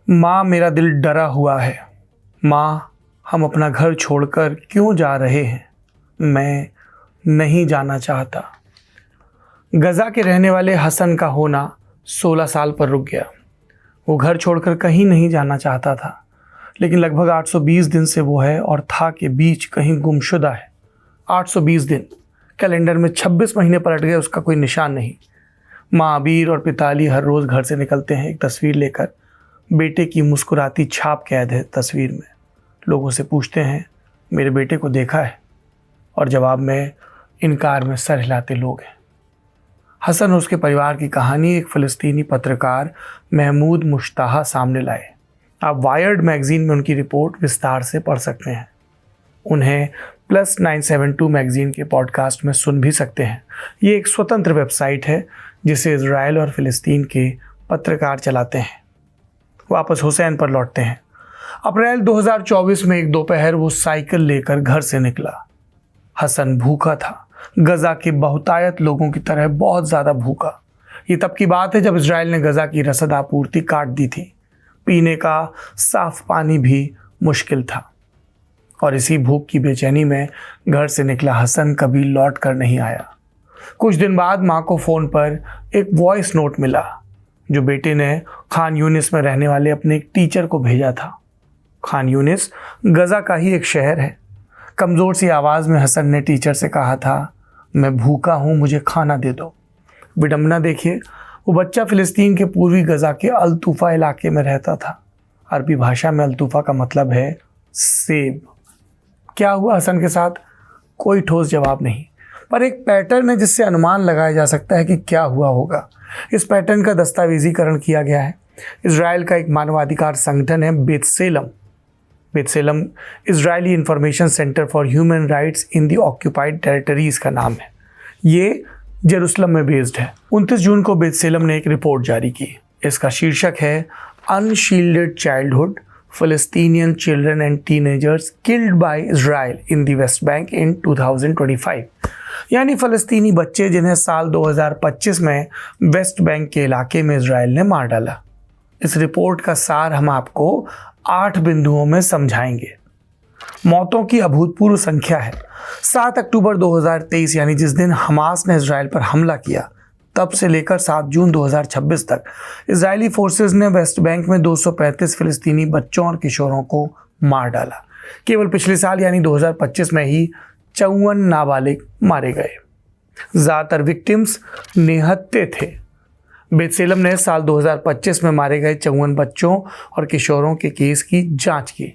माँ, मेरा दिल डरा हुआ है। माँ, हम अपना घर छोड़कर क्यों जा रहे हैं? मैं नहीं जाना चाहता। गजा के रहने वाले हसन का होना 16 साल पर रुक गया। वो घर छोड़कर कहीं नहीं जाना चाहता था, लेकिन लगभग 820 दिन से वो है और था के बीच कहीं गुमशुदा है। 820 दिन, कैलेंडर में 26 महीने पलट गए, उसका कोई निशान नहीं। माँ अबीर और पिता अली हर रोज़ घर से निकलते हैं एक तस्वीर लेकर। बेटे की मुस्कुराती छाप कैद है तस्वीर में। लोगों से पूछते हैं, मेरे बेटे को देखा है? और जवाब में इनकार में सर हिलाते लोग हैं। हसन और उसके परिवार की कहानी एक फ़लस्तीनी पत्रकार महमूद मुश्ताहा सामने लाए। आप वायर्ड मैगज़ीन में उनकी रिपोर्ट विस्तार से पढ़ सकते हैं। उन्हें +972 मैगज़ीन के पॉडकास्ट में सुन भी सकते हैं। ये एक स्वतंत्र वेबसाइट है जिसे इज़राइल और फ़लस्तीन के पत्रकार चलाते हैं। वापस हुसैन पर लौटते हैं। अप्रैल 2024 में एक दोपहर वो साइकिल लेकर घर से निकला। हसन भूखा था, गजा के बहुतायत लोगों की तरह बहुत ज़्यादा भूखा। ये तब की बात है जब इजराइल ने गजा की रसद आपूर्ति काट दी थी। पीने का साफ पानी भी मुश्किल था। और इसी भूख की बेचैनी में घर से निकला हसन कभी लौट कर नहीं आया। कुछ दिन बाद माँ को फ़ोन पर एक वॉइस नोट मिला जो बेटे ने खान यूनिस में रहने वाले अपने एक टीचर को भेजा था। खान यूनिस गजा का ही एक शहर है। कमज़ोर सी आवाज़ में हसन ने टीचर से कहा था, मैं भूखा हूँ, मुझे खाना दे दो। विडंबना देखिए, वो बच्चा फ़िलिस्तीन के पूर्वी गजा के अल-तूफ़ा इलाके में रहता था। अरबी भाषा में अल-तूफ़ा का मतलब है सेब। क्या हुआ हसन के साथ? कोई ठोस जवाब नहीं, पर एक पैटर्न है जिससे अनुमान लगाया जा सकता है कि क्या हुआ होगा। इस पैटर्न का दस्तावेजीकरण किया गया है। इजराइल का एक मानवाधिकार संगठन है B'Tselem Israeli information centre for human rights in the occupied territories का नाम है। ये जेरूसलम में बेस्ड है। 29 जून को बेत्सेलम ने एक रिपोर्ट जारी की। इसका शीर्षक है unshielded childhood, Palestinian children and teenagers killed by Israel in the West Bank in 2025। यानी फ़लस्तीनी बच्चे जिन्हें साल 2025 में वेस्ट बैंक के इलाके में इजराइल ने मार डाला। इस रिपोर्ट का सार हम आपको 8 बिंदुओं में समझाएंगे। मौतों की अभूतपूर्व संख्या है। 7 अक्टूबर 2023 यानी जिस दिन हमास ने इजराइल पर हमला किया, तब से लेकर 7 जून 2026 तक इजरायली फोर्सेस ने वेस्ट बैंक में 235 फ़िलिस्तीनी बच्चों और किशोरों को मार डाला। केवल पिछले साल यानी 2025 में ही 54 नाबालिग मारे गए। ज़्यादातर विक्टिम्स निहत्थे थे। बेत्सेलम ने साल 2025 में मारे गए 54 बच्चों और किशोरों के केस की जांच की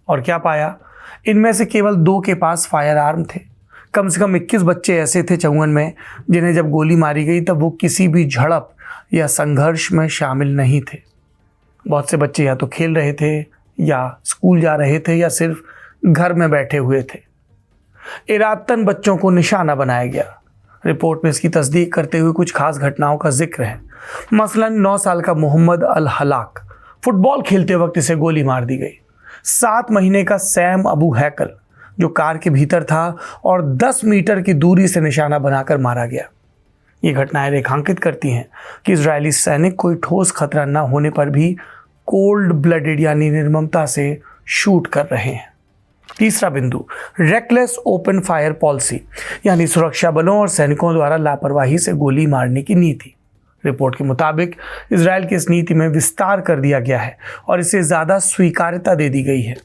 और क्या पाया? इनमें से केवल 2 के पास फायर आर्म थे। कम से कम 21 बच्चे ऐसे थे 54 में जिन्हें जब गोली मारी गई तब वो किसी भी झड़प या संघर्ष में शामिल नहीं थे। बहुत से बच्चे या तो खेल रहे थे या स्कूल जा रहे थे या सिर्फ घर में बैठे हुए थे। इरादतन बच्चों को निशाना बनाया गया। रिपोर्ट में इसकी तस्दीक करते हुए कुछ खास घटनाओं का जिक्र है। मसलन 9 साल का मोहम्मद अल हलाक, फुटबॉल खेलते वक्त इसे गोली मार दी गई। 7 महीने का सैम अबू हैकल जो कार के भीतर था और 10 मीटर की दूरी से निशाना बनाकर मारा गया। ये घटनाएं रेखांकित करती हैं कि इजरायली सैनिक कोई ठोस खतरा न होने पर भी कोल्ड ब्लडेड यानी निर्ममता से शूट कर रहे हैं। तीसरा बिंदु, रेकलेस ओपन फायर पॉलिसी यानी सुरक्षा बलों और सैनिकों द्वारा लापरवाही से गोली मारने की नीति। रिपोर्ट के मुताबिक इजराइल की इस नीति में विस्तार कर दिया गया है और इसे ज़्यादा स्वीकार्यता दे दी गई है।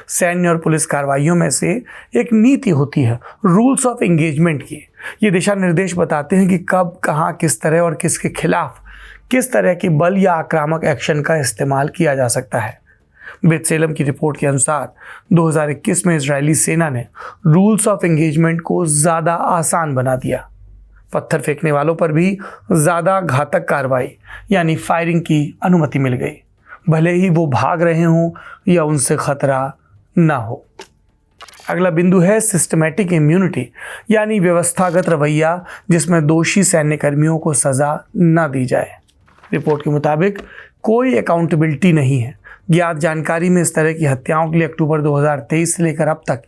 सैन्य और पुलिस कार्रवाइयों में से एक नीति होती है रूल्स ऑफ एंगेजमेंट की। ये दिशा निर्देश बताते हैं कि कब, कहाँ, किस तरह और किसके खिलाफ किस तरह के बल या आक्रामक एक्शन का इस्तेमाल किया जा सकता है। बेत्सेलम की रिपोर्ट के अनुसार 2021 में इजरायली सेना ने रूल्स ऑफ एंगेजमेंट को ज़्यादा आसान बना दिया। पत्थर फेंकने वालों पर भी ज़्यादा घातक कार्रवाई यानी फायरिंग की अनुमति मिल गई, भले ही वो भाग रहे हों या उनसे खतरा ना हो। अगला बिंदु है सिस्टमैटिक इम्यूनिटी यानी व्यवस्थागत रवैया जिसमें दोषी सैन्य कर्मियों को सज़ा न दी जाए। रिपोर्ट के मुताबिक कोई अकाउंटेबिलिटी नहीं है। ज्ञात जानकारी में इस तरह की हत्याओं के लिए अक्टूबर 2023 से लेकर अब तक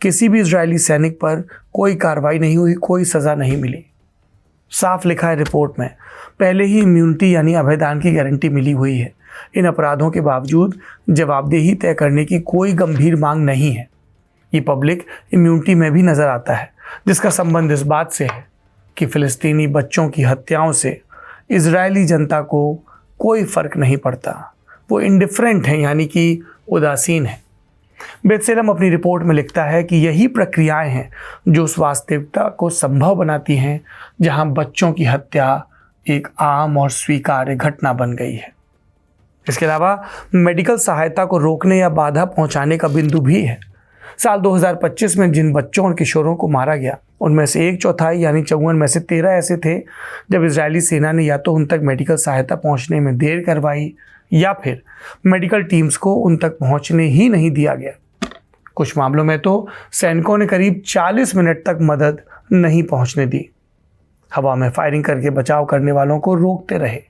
किसी भी इजरायली सैनिक पर कोई कार्रवाई नहीं हुई, कोई सज़ा नहीं मिली। साफ लिखा है रिपोर्ट में, पहले ही इम्यूनिटी यानी अभयदान की गारंटी मिली हुई है। इन अपराधों के बावजूद जवाबदेही तय करने की कोई गंभीर मांग नहीं है। ये पब्लिक इम्यूनिटी में भी नजर आता है, जिसका संबंध इस बात से है कि फिलिस्तीनी बच्चों की हत्याओं से इजरायली जनता को कोई फर्क नहीं पड़ता। वो इंडिफरेंट हैं, यानी कि उदासीन है। बेत्सेलम अपनी रिपोर्ट में लिखता है कि यही प्रक्रियाएं हैं जो उस वास्तविकता को संभव बनाती हैं जहां बच्चों की हत्या एक आम और स्वीकार्य घटना बन गई है। इसके अलावा मेडिकल सहायता को रोकने या बाधा पहुंचाने का बिंदु भी है। साल 2025 में जिन बच्चों और किशोरों को मारा गया, उनमें से 1/4 यानी 54 में से 13 ऐसे थे जब इजरायली सेना ने या तो उन तक मेडिकल सहायता पहुंचने में देर करवाई या फिर मेडिकल टीम्स को उन तक पहुंचने ही नहीं दिया गया। कुछ मामलों में तो सैनिकों ने करीब 40 मिनट तक मदद नहीं पहुंचने दी। हवा में फायरिंग करके बचाव करने वालों को रोकते रहे।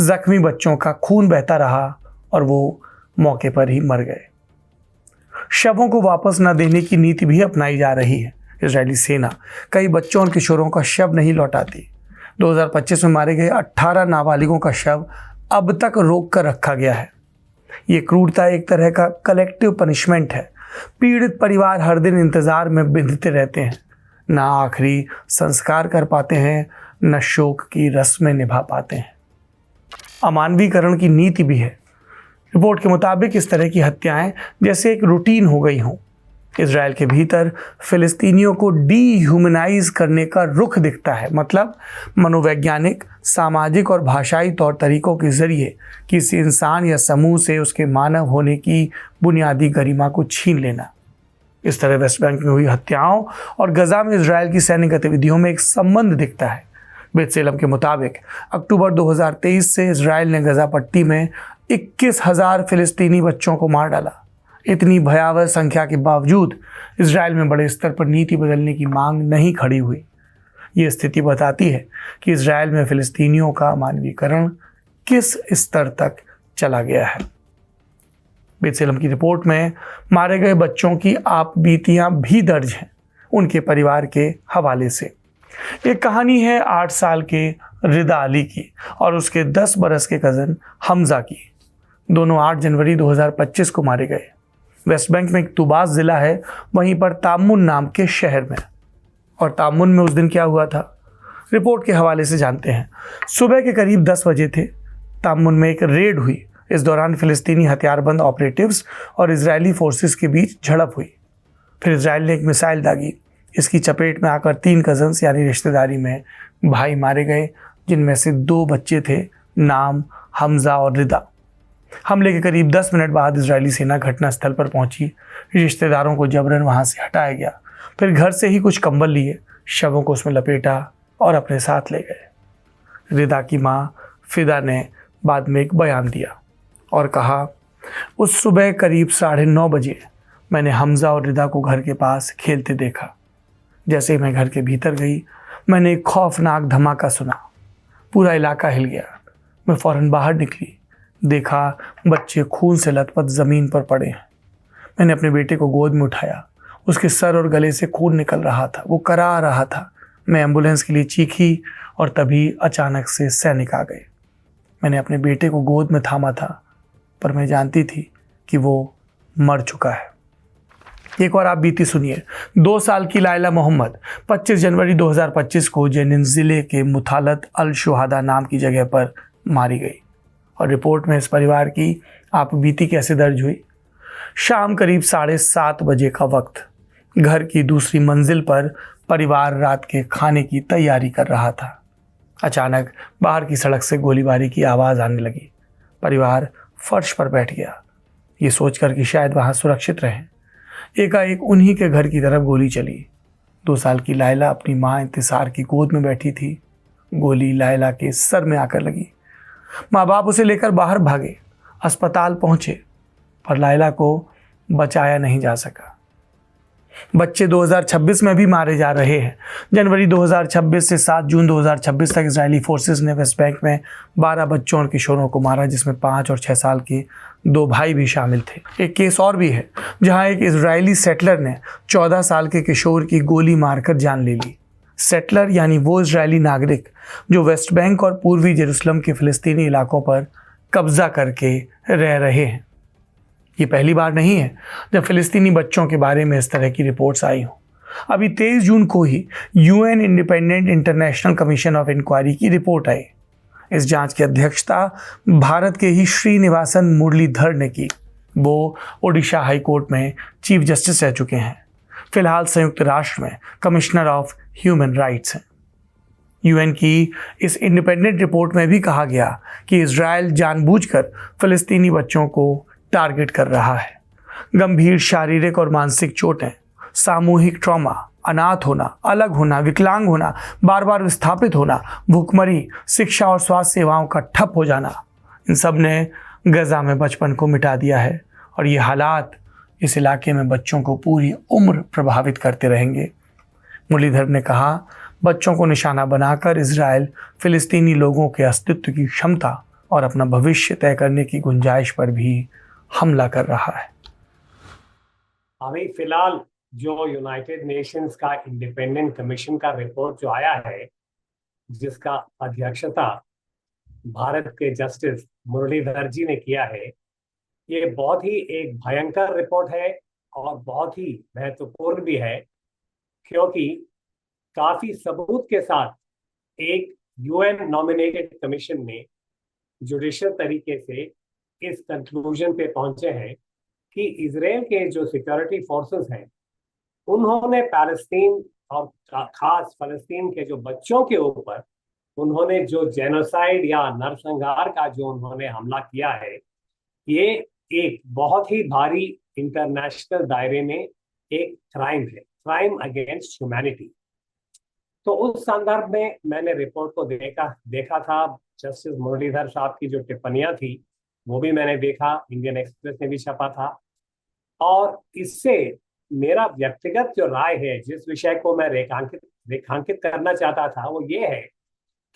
जख्मी बच्चों का खून बहता रहा और वो मौके पर ही मर गए। शवों को वापस न देने की नीति भी अपनाई जा रही है। इजरायली सेना कई बच्चों और किशोरों का शव नहीं लौटाती। 2025 में मारे गए 18 नाबालिगों का शव अब तक रोक कर रखा गया है। ये क्रूरता एक तरह का कलेक्टिव पनिशमेंट है। पीड़ित परिवार हर दिन इंतजार में बिंधते रहते हैं, ना आखिरी संस्कार कर पाते हैं, न शोक की रस्में निभा पाते हैं। अमानवीकरण की नीति भी है। रिपोर्ट के मुताबिक इस तरह की हत्याएं जैसे एक रूटीन हो गई हों। इजराइल के भीतर फिलिस्तीनियों को डीह्यूमनाइज करने का रुख दिखता है, मतलब मनोवैज्ञानिक, सामाजिक और भाषाई तौर तरीकों के जरिए किसी इंसान या समूह से उसके मानव होने की बुनियादी गरिमा को छीन लेना। इस तरह वेस्ट बैंक में हुई हत्याओं और गजा में इजराइल की सैन्य गतिविधियों में एक संबंध दिखता है। बेत्सेलम के मुताबिक अक्टूबर 2023 से इजराइल ने गजा पट्टी में 21,000 फिलिस्तीनी बच्चों को मार डाला। इतनी भयावह संख्या के बावजूद इजराइल में बड़े स्तर पर नीति बदलने की मांग नहीं खड़ी हुई। ये स्थिति बताती है कि इजराइल में फिलिस्तीनियों का मानवीकरण किस स्तर तक चला गया है। बेत्सेलम की रिपोर्ट में मारे गए बच्चों की आप बीतियां भी दर्ज हैं उनके परिवार के हवाले से। एक कहानी है 8 साल के रिदा अली की और उसके 10 बरस के कज़न हमजा की। दोनों 8 जनवरी 2025 को मारे गए। वेस्ट बैंक में एक तुबास ज़िला है, वहीं पर तामुन नाम के शहर में। और तामुन में उस दिन क्या हुआ था, रिपोर्ट के हवाले से जानते हैं। सुबह के करीब 10 बजे थे। तामुन में एक रेड हुई। इस दौरान फिलिस्तीनी हथियारबंद ऑपरेटिव्स और इजरायली फोर्सेस के बीच झड़प हुई। फिर इजराइल ने एक मिसाइल दागी। इसकी चपेट में आकर 3 कज़न्स यानी रिश्तेदारी में भाई मारे गए, जिनमें से 2 बच्चे थे, नाम हमजा और रिदा। हमले के करीब 10 मिनट बाद इजरायली सेना घटनास्थल पर पहुंची। रिश्तेदारों को जबरन वहां से हटाया गया। फिर घर से ही कुछ कंबल लिए, शवों को उसमें लपेटा और अपने साथ ले गए। रिदा की माँ फिदा ने बाद में एक बयान दिया और कहा, उस सुबह करीब 9:30 बजे मैंने हमजा और रिदा को घर के पास खेलते देखा। जैसे ही मैं घर के भीतर गई, मैंने एक खौफनाक धमाका सुना। पूरा इलाका हिल गया। मैं फ़ौरन बाहर निकली, देखा बच्चे खून से लथपथ ज़मीन पर पड़े हैं। मैंने अपने बेटे को गोद में उठाया। उसके सर और गले से खून निकल रहा था, वो करा रहा था। मैं एम्बुलेंस के लिए चीखी और तभी अचानक से सैनिक आ गए। मैंने अपने बेटे को गोद में थामा था, पर मैं जानती थी कि वो मर चुका है। एक और आप बीती सुनिए। 2 साल की लायला मोहम्मद 25 जनवरी 2025 को जेनिन ज़िले के मुथालत अल शुहादा नाम की जगह पर मारी गई। और रिपोर्ट में इस परिवार की आप बीती कैसे दर्ज हुई। शाम करीब 7:30 बजे का वक्त, घर की दूसरी मंजिल पर परिवार रात के खाने की तैयारी कर रहा था। अचानक बाहर की सड़क से गोलीबारी की आवाज़ आने लगी। परिवार फर्श पर बैठ गया, ये सोचकर कि शायद वहाँ सुरक्षित रहें। एकाएक उन्हीं के घर की तरफ गोली चली। 2 साल की लायला अपनी माँ इंतसार की गोद में बैठी थी। गोली लायला के सर में आकर लगी। माँ बाप उसे लेकर बाहर भागे, अस्पताल पहुंचे, पर लायला को बचाया नहीं जा सका। बच्चे 2026 में भी मारे जा रहे हैं। जनवरी 2026 से 7 जून 2026 तक इजरायली फोर्सेस ने वेस्ट बैंक में 12 बच्चों और किशोरों को मारा, जिसमें 5 और 6 साल के 2 भाई भी शामिल थे। एक केस और भी है जहां एक इजरायली सेटलर ने 14 साल के किशोर की गोली मारकर जान ले ली। सेटलर यानी वो इजरायली नागरिक जो वेस्ट बैंक और पूर्वी जेरूसलम के फिलिस्तीनी इलाकों पर कब्जा करके रह रहे हैं। ये पहली बार नहीं है जब फिलिस्तीनी बच्चों के बारे में इस तरह की रिपोर्ट्स आई हों। अभी 23 जून को ही UN independent international commission of inquiry की रिपोर्ट आई। इस जांच की अध्यक्षता भारत के ही श्रीनिवासन मुरलीधर ने की। वो ओडिशा हाई कोर्ट में चीफ जस्टिस रह चुके हैं। फिलहाल संयुक्त राष्ट्र में कमिश्नर ऑफ ह्यूमन राइट्स हैं। यूएन की इस इंडिपेंडेंट रिपोर्ट में भी कहा गया कि इजराइल जानबूझकर फिलिस्तीनी बच्चों को टारगेट कर रहा है। गंभीर शारीरिक और मानसिक चोटें, सामूहिक ट्रॉमा, अनाथ होना, अलग होना, विकलांग होना, बार बार विस्थापित होना, भूखमरी, शिक्षा और स्वास्थ्य सेवाओं का ठप हो जाना, इन सब ने गजा में बचपन को मिटा दिया है और ये हालात इस इलाके में बच्चों को पूरी उम्र प्रभावित करते रहेंगे। मुरलीधर ने कहा, बच्चों को निशाना बनाकर इजराइल फिलिस्तीनी लोगों के अस्तित्व की क्षमता और अपना भविष्य तय करने की गुंजाइश पर भी हमला कर रहा है। अभी फिलहाल जो यूनाइटेड नेशंस का इंडिपेंडेंट कमीशन का रिपोर्ट जो आया है, जिसका अध्यक्षता भारत के जस्टिस मुरलीधर जी ने किया है, ये बहुत ही एक भयंकर रिपोर्ट है और बहुत ही महत्वपूर्ण भी है, क्योंकि काफी सबूत के साथ एक यूएन नॉमिनेटेड कमीशन ने जुडिशियल तरीके से इस कंक्लूजन पे पहुंचे हैं कि इजराइल के जो सिक्योरिटी फोर्सेस हैं, उन्होंने पैलेस्टीन और खास फलस्तीन के जो बच्चों के ऊपर उन्होंने जो जेनोसाइड या नरसंहार का जो उन्होंने हमला किया है, ये एक बहुत ही भारी इंटरनेशनल दायरे में एक क्राइम है, क्राइम अगेंस्ट ह्यूमैनिटी। तो उस संदर्भ में मैंने रिपोर्ट को देखा था। जस्टिस मुरलीधर साहब की जो टिप्पणियां थी वो भी मैंने देखा, इंडियन एक्सप्रेस में भी छपा था। और इससे मेरा व्यक्तिगत जो राय है, जिस विषय को मैं रेखांकित करना चाहता था, वो ये है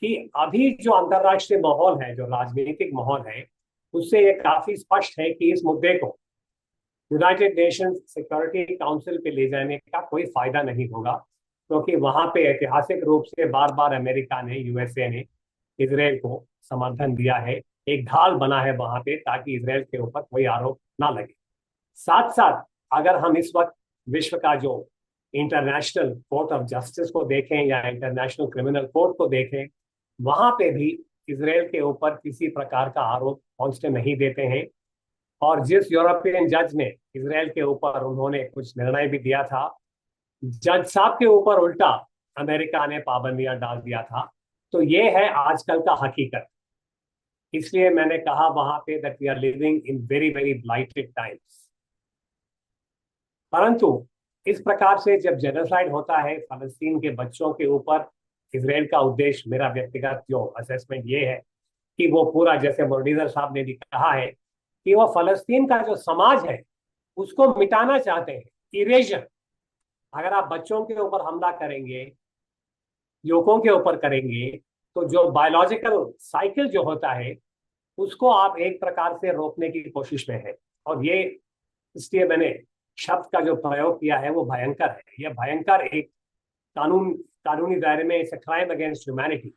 कि अभी जो अंतर्राष्ट्रीय माहौल है, जो राजनीतिक माहौल है, उससे ये काफी स्पष्ट है कि इस मुद्दे को यूनाइटेड नेशंस सिक्योरिटी काउंसिल पे ले जाने का कोई फायदा नहीं होगा, क्योंकि वहां पे ऐतिहासिक रूप से बार बार अमेरिका ने, यूएसए ने इजराइल को समर्थन दिया है, एक ढाल बना है वहां पे, ताकि इजराइल के ऊपर कोई आरोप ना लगे। साथ साथ अगर हम इस वक्त विश्व का जो इंटरनेशनल कोर्ट ऑफ जस्टिस को देखें या इंटरनेशनल क्रिमिनल कोर्ट को देखें, वहां पे भी इजराइल के ऊपर किसी प्रकार का आरोप पहुंचने नहीं देते हैं। और जिस यूरोपियन जज ने इजराइल के ऊपर उन्होंने कुछ निर्णय भी दिया था, जज साहब के ऊपर उल्टा अमेरिका ने पाबंदियां डाल दिया था। तो ये है आजकल का हकीकत। इसलिए मैंने कहा वहां पे that we are living in very very blighted times. परंतु इस प्रकार से जब जेनोसाइड होता है फलस्तीन के बच्चों के ऊपर, इजराइल का उद्देश्य, मेरा व्यक्तिगत जो असेसमेंट ये है कि वो पूरा, जैसे मुरलीधर साहब ने भी कहा है, कि वो फलस्तीन का जो समाज है उसको मिटाना चाहते हैं, इरेजन। अगर आप बच्चों के ऊपर हमला करेंगे, युवकों के ऊपर करेंगे, तो जो बायोलॉजिकल साइकिल जो होता है उसको आप एक प्रकार से रोकने की कोशिश में है। और ये इसलिए मैंने शब्द का जो प्रयोग किया है वो भयंकर है। यह भयंकर एक कानूनी दायरे में it's a crime against humanity.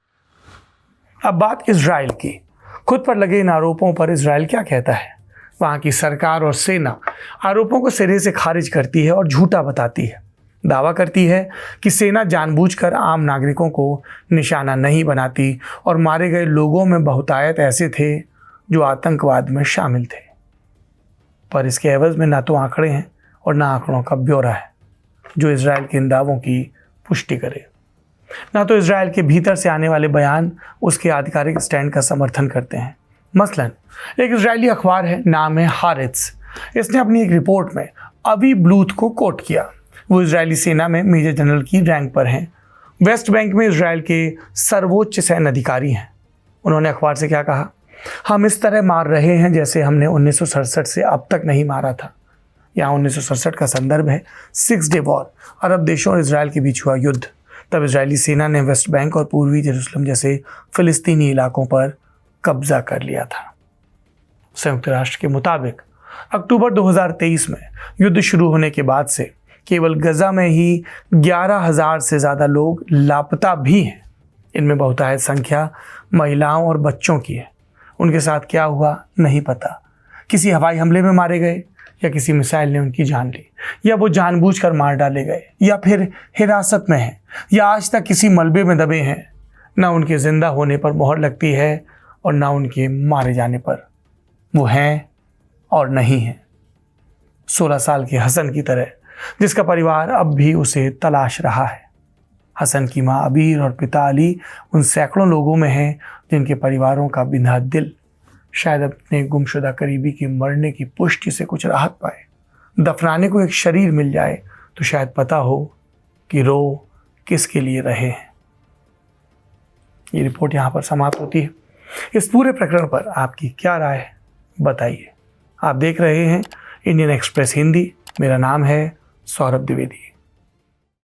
अब बात इजराइल की। खुद पर लगे इन आरोपों पर इजराइल क्या कहता है? वहाँ की सरकार और सेना आरोपों को सिरे से खारिज करती है और झूठा बताती है। दावा करती है कि सेना जानबूझकर आम नागरिकों को निशाना नहीं बनाती और मारे गए लोगों में बहुतायत ऐसे थे जो आतंकवाद में शामिल थे। पर इसके एवज में ना तो आंकड़े हैं और ना आंकड़ों का ब्यौरा है जो इजराइल के इन दावों की पुष्टि करे। ना तो इजराइल के भीतर से आने वाले बयान उसके आधिकारिक स्टैंड का समर्थन करते हैं। मसलन एक इजरायली अखबार है, नाम है हारेट्स। इसने अपनी एक रिपोर्ट में अवी ब्लूथ को कोट किया। वो इजरायली सेना में मेजर जनरल की रैंक पर हैं, वेस्ट बैंक में इजराइल के सर्वोच्च सैन्य अधिकारी हैं। उन्होंने अखबार से क्या कहा? हम इस तरह मार रहे हैं जैसे हमने 1967 से अब तक नहीं मारा था। यहाँ 1967 का संदर्भ है 6 डे वॉर, अरब देशों और इजराइल के बीच हुआ युद्ध। तब इजरायली सेना ने वेस्ट बैंक और पूर्वी जेरूसलम जैसे फिलिस्तीनी इलाकों पर कब्जा कर लिया था। संयुक्त राष्ट्र के मुताबिक अक्टूबर 2023 में युद्ध शुरू होने के बाद से केवल गजा में ही 11,000 से ज़्यादा लोग लापता भी हैं। इनमें बहुतायत संख्या महिलाओं और बच्चों की है। उनके साथ क्या हुआ नहीं पता। किसी हवाई हमले में मारे गए, या किसी मिसाइल ने उनकी जान ली, या वो जानबूझकर मार डाले गए, या फिर हिरासत में हैं, या आज तक किसी मलबे में दबे हैं। ना उनके जिंदा होने पर मोहर लगती है और ना उनके मारे जाने पर। वो हैं और नहीं हैं। 16 साल के हसन की तरह, जिसका परिवार अब भी उसे तलाश रहा है। हसन की माँ अबीर और पिता अली उन सैकड़ों लोगों में हैं जिनके परिवारों का बिंधा दिल शायद अपने गुमशुदा करीबी के मरने की पुष्टि से कुछ राहत पाए। दफनाने को एक शरीर मिल जाए तो शायद पता हो कि रो किसके लिए रहे हैं। ये रिपोर्ट यहाँ पर समाप्त होती है। इस पूरे प्रकरण पर आपकी क्या राय है बताइए। आप देख रहे हैं इंडियन एक्सप्रेस हिंदी। मेरा नाम है सौरभ द्विवेदी।